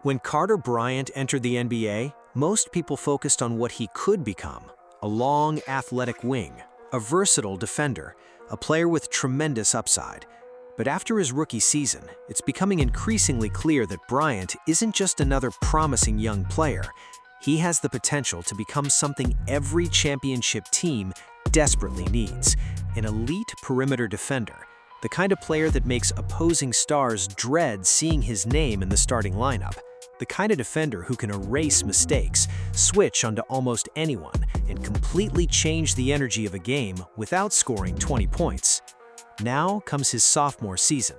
When Carter Bryant entered the NBA, most people focused on what he could become: a long, athletic wing, a versatile defender, a player with tremendous upside. But after his rookie season, it's becoming increasingly clear that Bryant isn't just another promising young player. He has the potential to become something every championship team desperately needs: an elite perimeter defender, the kind of player that makes opposing stars dread seeing his name in the starting lineup, the kind of defender who can erase mistakes, switch onto almost anyone, and completely change the energy of a game without scoring 20 points. Now comes his sophomore season.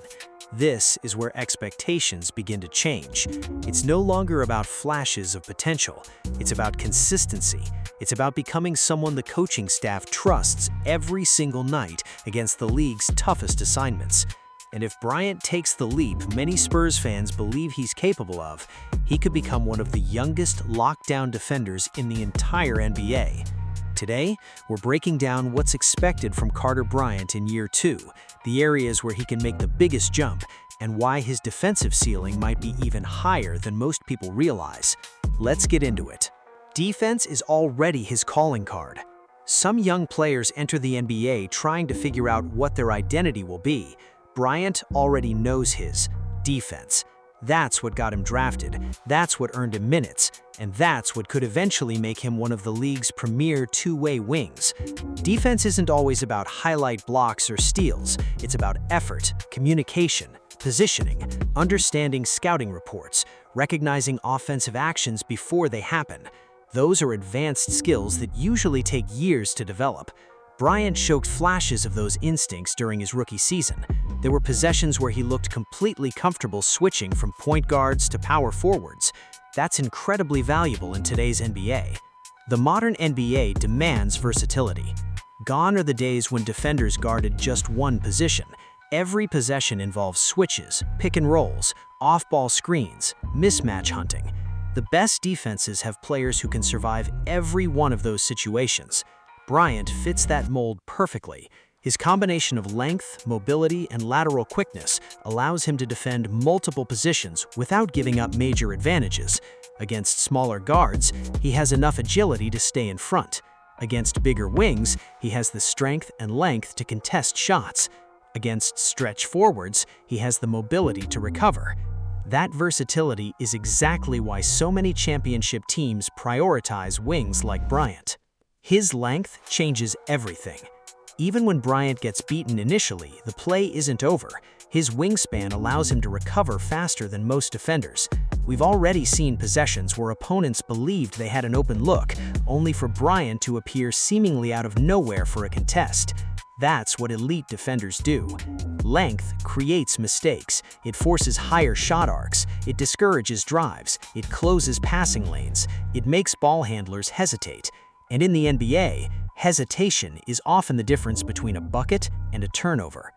This is where expectations begin to change. It's no longer about flashes of potential. It's about consistency. It's about becoming someone the coaching staff trusts every single night against the league's toughest assignments. And if Bryant takes the leap many Spurs fans believe he's capable of, he could become one of the youngest lockdown defenders in the entire NBA. Today, we're breaking down what's expected from Carter Bryant in year 2, the areas where he can make the biggest jump, and why his defensive ceiling might be even higher than most people realize. Let's get into it. Defense is already his calling card. Some young players enter the NBA trying to figure out what their identity will be. Bryant already knows his: defense. That's what got him drafted, that's what earned him minutes, and that's what could eventually make him one of the league's premier two-way wings. Defense isn't always about highlight blocks or steals. It's about effort, communication, positioning, understanding scouting reports, recognizing offensive actions before they happen. Those are advanced skills that usually take years to develop. Bryant showed flashes of those instincts during his rookie season. There were possessions where he looked completely comfortable switching from point guards to power forwards. That's incredibly valuable in today's NBA. The modern NBA demands versatility. Gone are the days when defenders guarded just one position. Every possession involves switches, pick and rolls, off-ball screens, mismatch hunting. The best defenses have players who can survive every one of those situations. Bryant fits that mold perfectly. His combination of length, mobility, and lateral quickness allows him to defend multiple positions without giving up major advantages. Against smaller guards, he has enough agility to stay in front. Against bigger wings, he has the strength and length to contest shots. Against stretch forwards, he has the mobility to recover. That versatility is exactly why so many championship teams prioritize wings like Bryant. His length changes everything. Even when Bryant gets beaten initially, the play isn't over. His wingspan allows him to recover faster than most defenders. We've already seen possessions where opponents believed they had an open look, only for Bryant to appear seemingly out of nowhere for a contest. That's what elite defenders do. Length creates mistakes. It forces higher shot arcs. It discourages drives. It closes passing lanes. It makes ball handlers hesitate. And in the NBA, hesitation is often the difference between a bucket and a turnover.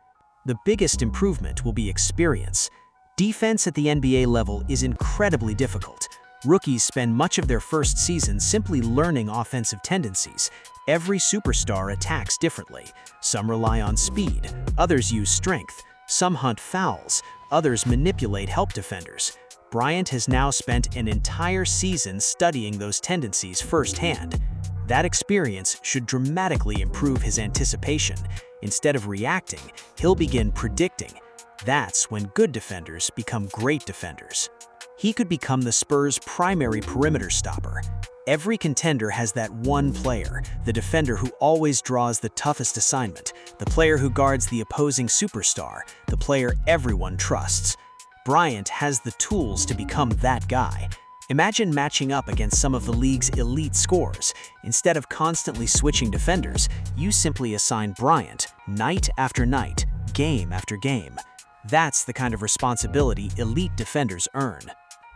The biggest improvement will be experience. Defense at the NBA level is incredibly difficult. Rookies spend much of their first season simply learning offensive tendencies. Every superstar attacks differently. Some rely on speed, others use strength, some hunt fouls, others manipulate help defenders. Bryant has now spent an entire season studying those tendencies firsthand. That experience should dramatically improve his anticipation. Instead of reacting, he'll begin predicting. That's when good defenders become great defenders. He could become the Spurs' primary perimeter stopper. Every contender has that one player, the defender who always draws the toughest assignment, the player who guards the opposing superstar, the player everyone trusts. Bryant has the tools to become that guy. Imagine matching up against some of the league's elite scorers. Instead of constantly switching defenders, you simply assign Bryant night after night, game after game. That's the kind of responsibility elite defenders earn.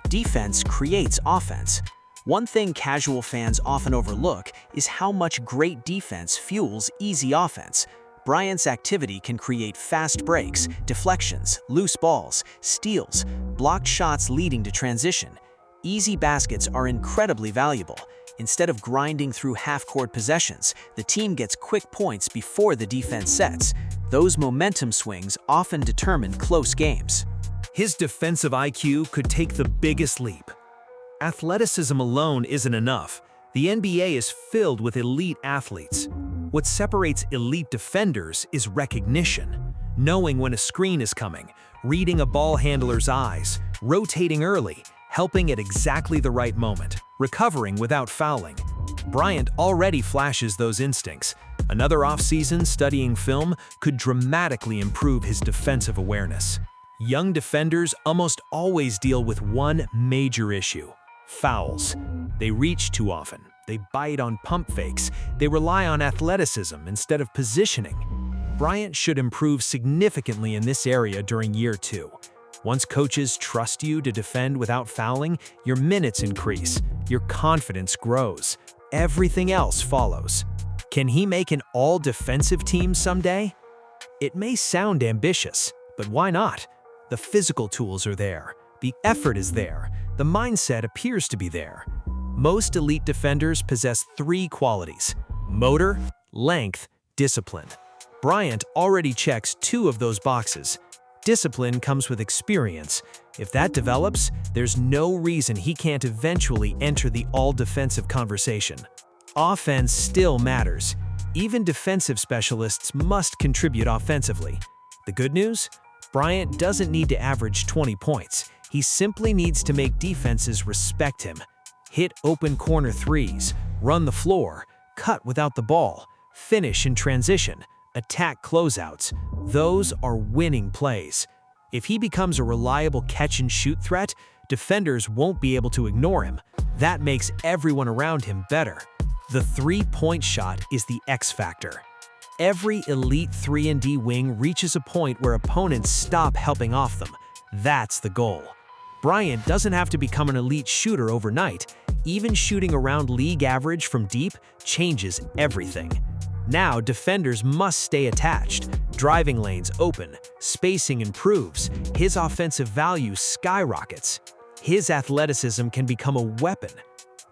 Defense creates offense. One thing casual fans often overlook is how much great defense fuels easy offense. Bryant's activity can create fast breaks, deflections, loose balls, steals, blocked shots leading to transition. Easy baskets are incredibly valuable. Instead of grinding through half-court possessions, the team gets quick points before the defense sets. Those momentum swings often determine close games. His defensive IQ could take the biggest leap. Athleticism alone isn't enough. The NBA is filled with elite athletes. What separates elite defenders is recognition, knowing when a screen is coming, reading a ball handler's eyes, rotating early, helping at exactly the right moment, recovering without fouling. Bryant already flashes those instincts. Another offseason studying film could dramatically improve his defensive awareness. Young defenders almost always deal with one major issue: fouls. They reach too often, they bite on pump fakes, they rely on athleticism instead of positioning. Bryant should improve significantly in this area during year 2. Once coaches trust you to defend without fouling, your minutes increase, your confidence grows. Everything else follows. Can he make an all-defensive team someday? It may sound ambitious, but why not? The physical tools are there, the effort is there, the mindset appears to be there. Most elite defenders possess 3 qualities: motor, length, discipline. Bryant already checks 2 of those boxes. Discipline comes with experience. If that develops, there's no reason he can't eventually enter the all-defensive conversation. Offense still matters. Even defensive specialists must contribute offensively. The good news? Bryant doesn't need to average 20 points. He simply needs to make defenses respect him. Hit open corner threes, run the floor, cut without the ball, finish in transition, attack closeouts. Those are winning plays. If he becomes a reliable catch-and-shoot threat, defenders won't be able to ignore him. That makes everyone around him better. The three-point shot is the X factor. Every elite 3-and-D wing reaches a point where opponents stop helping off them. That's the goal. Bryant doesn't have to become an elite shooter overnight. Even shooting around league average from deep changes everything. Now defenders must stay attached. Driving lanes open, spacing improves, his offensive value skyrockets. His athleticism can become a weapon.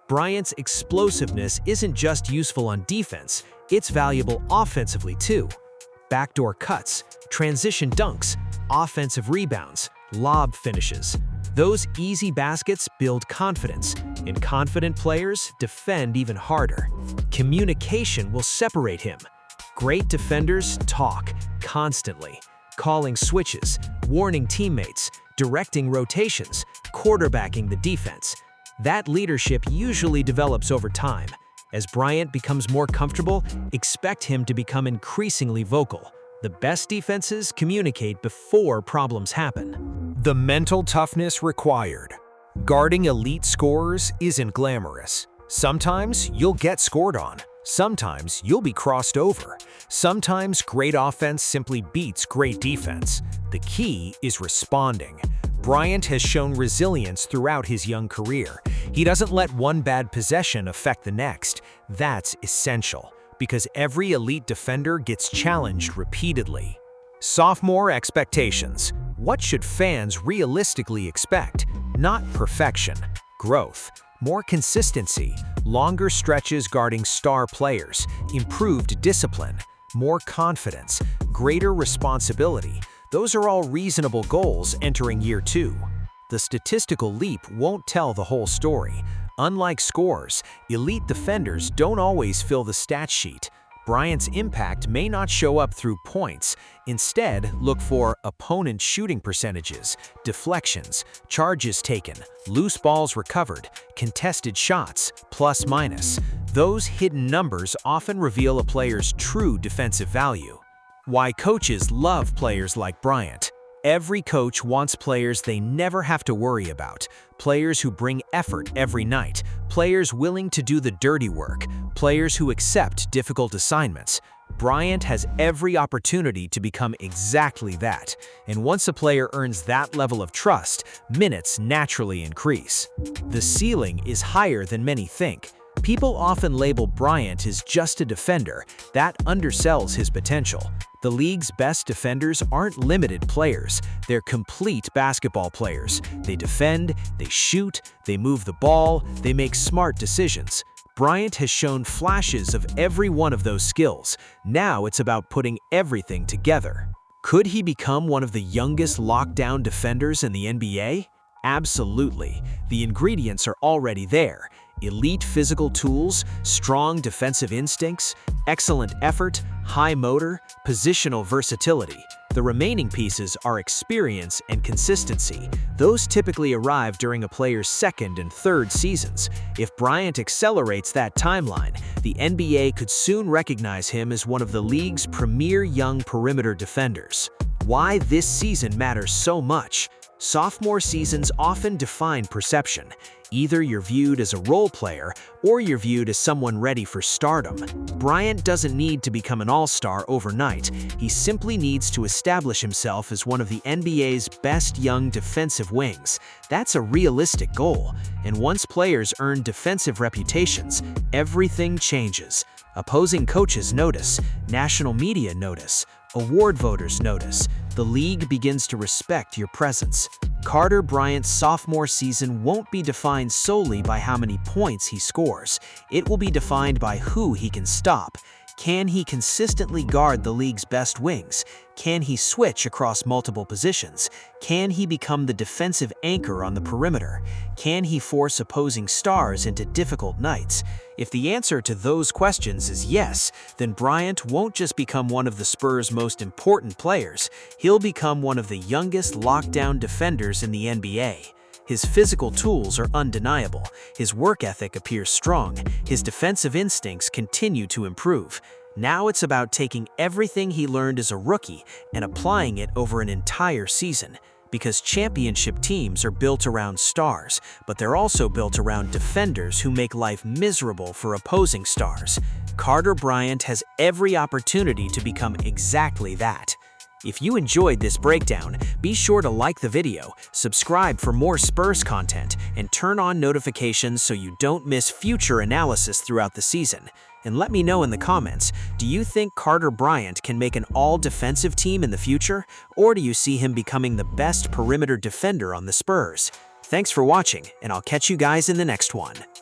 Bryant's explosiveness isn't just useful on defense, it's valuable offensively too. Backdoor cuts, transition dunks, offensive rebounds, lob finishes. Those easy baskets build confidence, and confident players defend even harder. Communication will separate him. Great defenders talk constantly, calling switches, warning teammates, directing rotations, quarterbacking the defense. That leadership usually develops over time. As Bryant becomes more comfortable, expect him to become increasingly vocal. The best defenses communicate before problems happen. The mental toughness required. Guarding elite scorers isn't glamorous. Sometimes you'll get scored on. Sometimes you'll be crossed over. Sometimes great offense simply beats great defense. The key is responding. Bryant has shown resilience throughout his young career. He doesn't let one bad possession affect the next. That's essential, because every elite defender gets challenged repeatedly. Sophomore expectations. What should fans realistically expect? Not perfection, growth, more consistency, longer stretches guarding star players, improved discipline, more confidence, greater responsibility. Those are all reasonable goals entering year 2. The statistical leap won't tell the whole story. Unlike scores, elite defenders don't always fill the stat sheet. Bryant's impact may not show up through points. Instead, look for opponent shooting percentages, deflections, charges taken, loose balls recovered, contested shots, plus minus. Those hidden numbers often reveal a player's true defensive value. Why coaches love players like Bryant. Every coach wants players they never have to worry about, players who bring effort every night, players willing to do the dirty work, players who accept difficult assignments. Bryant has every opportunity to become exactly that, and once a player earns that level of trust, minutes naturally increase. The ceiling is higher than many think. People often label Bryant as just a defender. That undersells his potential. The league's best defenders aren't limited players. They're complete basketball players. They defend, they shoot, they move the ball, they make smart decisions. Bryant has shown flashes of every one of those skills. Now it's about putting everything together. Could he become one of the youngest lockdown defenders in the NBA? Absolutely. The ingredients are already there. Elite physical tools, strong defensive instincts, excellent effort, high motor, positional versatility. The remaining pieces are experience and consistency. Those typically arrive during a player's second and third seasons. If Bryant accelerates that timeline, the NBA could soon recognize him as one of the league's premier young perimeter defenders. Why this season matters so much? Sophomore seasons often define perception. Either you're viewed as a role player or you're viewed as someone ready for stardom. Bryant doesn't need to become an all-star overnight. He simply needs to establish himself as one of the NBA's best young defensive wings. That's a realistic goal. And once players earn defensive reputations, everything changes. Opposing coaches notice, national media notice, award voters notice. The league begins to respect your presence. Carter Bryant's sophomore season won't be defined solely by how many points he scores. It will be defined by who he can stop. Can he consistently guard the league's best wings? Can he switch across multiple positions? Can he become the defensive anchor on the perimeter? Can he force opposing stars into difficult nights? If the answer to those questions is yes, then Bryant won't just become one of the Spurs' most important players, he'll become one of the youngest lockdown defenders in the NBA. His physical tools are undeniable, his work ethic appears strong, his defensive instincts continue to improve. Now it's about taking everything he learned as a rookie and applying it over an entire season. Because championship teams are built around stars, but they're also built around defenders who make life miserable for opposing stars. Carter Bryant has every opportunity to become exactly that. If you enjoyed this breakdown, be sure to like the video, subscribe for more Spurs content, and turn on notifications so you don't miss future analysis throughout the season. And let me know in the comments, do you think Carter Bryant can make an all-defensive team in the future, or do you see him becoming the best perimeter defender on the Spurs? Thanks for watching, and I'll catch you guys in the next one.